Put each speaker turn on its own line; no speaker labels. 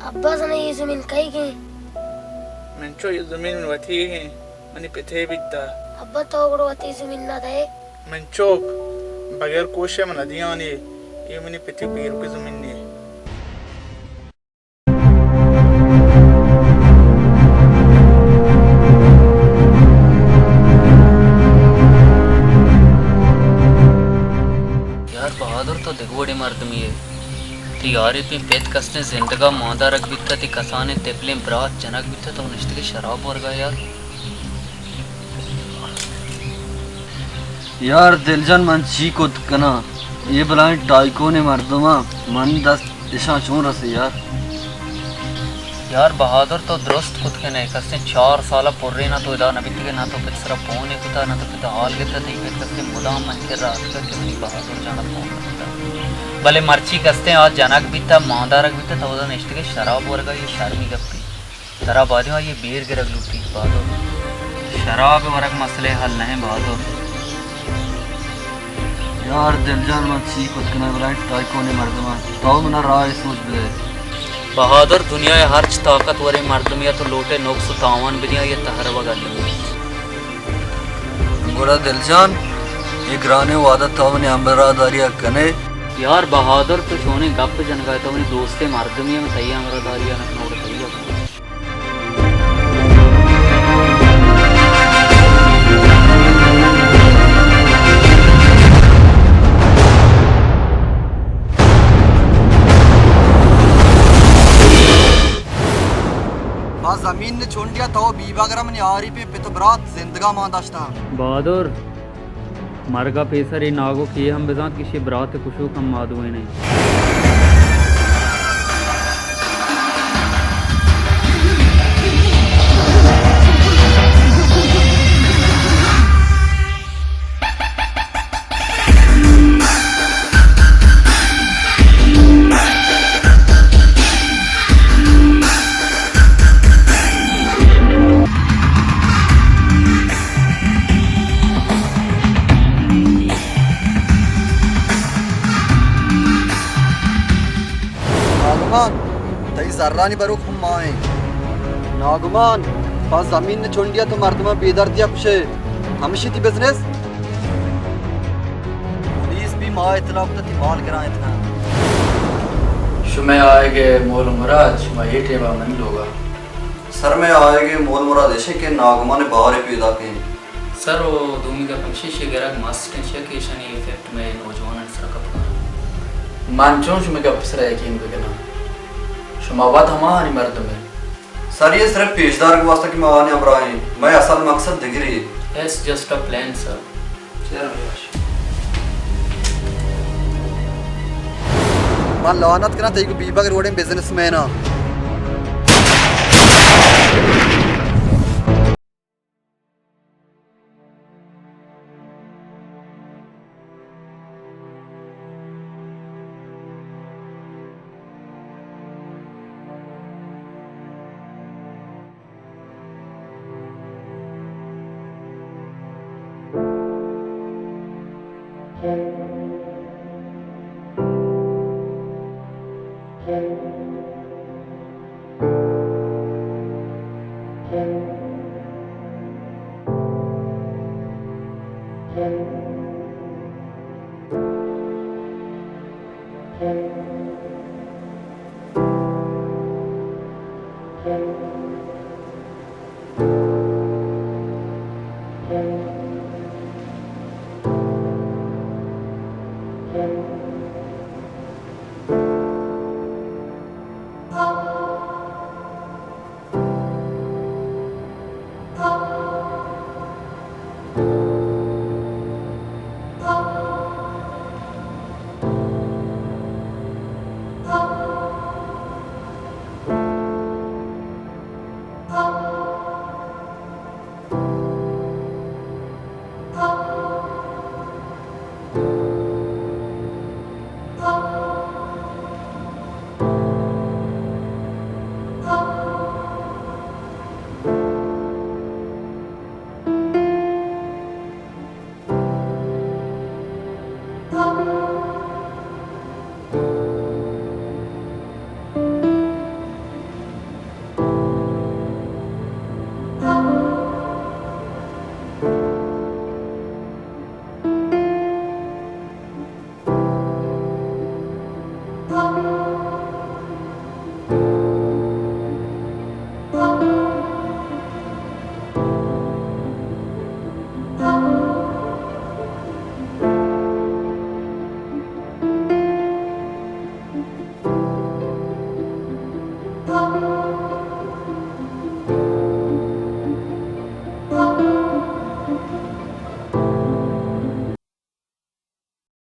अब्बा सने ये जमीन कहीं गई
मंचो ये जमीन वती है मनी पिथे बिद्दा
अब्बा तो गड़ो वती जमीन ना दे
मंचो बगैर कोशे मन नदियां ने ये मनी पिथे पेर पे जमीन ने
यार बहादुर तो दिगवड़ी मर्द में है ती यार पे पेट कसने जिंदगा मादा रख बिता ती कसाने तेपले बरात जनक बिता तो निश्चित के शराब और गया
यार दिलजन मन ची को कना ये बलाएं टाइको ने मर्दमा मन 10 दिशा चूं रसे
यार बहादुर तो दुरुस्त खुद के नहीं कसने 4 साल पुर्रे ना तो इदा नबी के ना तो पिछरा फोन एक था ना तो पिता हाल के था नहीं फिर कसने मुदाम मन के रात का कि नहीं बहादुर जाना फोन करता भले मर्ची कसते आज जनक बीता मादारक बीता तो उधर निश्चित के शराब वर्गा ये शर्मी गप्पी तरा बादियों ये बीर के रख लूटी बहादुर शराब वर्ग मसले हल नहीं बहादुर
यार दिलजन मन ची को कना बलाएं टाइको ने मर्दमा तो मना राय सोच दे
बहादुर दुनिया हर ताकतवर मर्द में तो लोटे नोक सुतावन बिदिया ये तहर वगल
गोरा दिलजान ये ग्राने वादा था ने अमरादारिया कने
यार बहादुर तो छोने गप जनगा तो अपने दोस्ते मर्द में तैया अमरादारिया न नोड़ तैया
जमीन ने छोड़ दिया तो बीबागरम ने आरी पे तो बरात जिंदगा मांदाश्ता
बहादुर मरगा पेसर नागो किए हम बेजात किसी बरात कुशो कम मादुए नहीं
जर्रानी बरुख हम माए नागुमान पास जमीन ने छोड़ दिया तो मर्दमा बेदर दिया कुछ हमशी थी बिजनेस पुलिस भी माँ इतना वक्त माल गिरा इतना
शुमे आएगे मोल मुराद मैं ये टेबा मन लोगा
सर में आएगे मोल मुराद ऐसे के नागुमा ने बाहर पैदा के
सर वो दूमी का पंक्षी से गरक मास्ट के शनि इफेक्ट में नौजवान सर का
मानचों शुमे का अफसर है कि इनको कहना शुमावत हमारी मर्द में
सर ये सिर्फ पेशदार के वास्ते की माने अमराए मैं असल मकसद दिगरी
it's just a plan sir
मान लानत करना तेरी को बीबा के रोड में बिजनेसमैन आ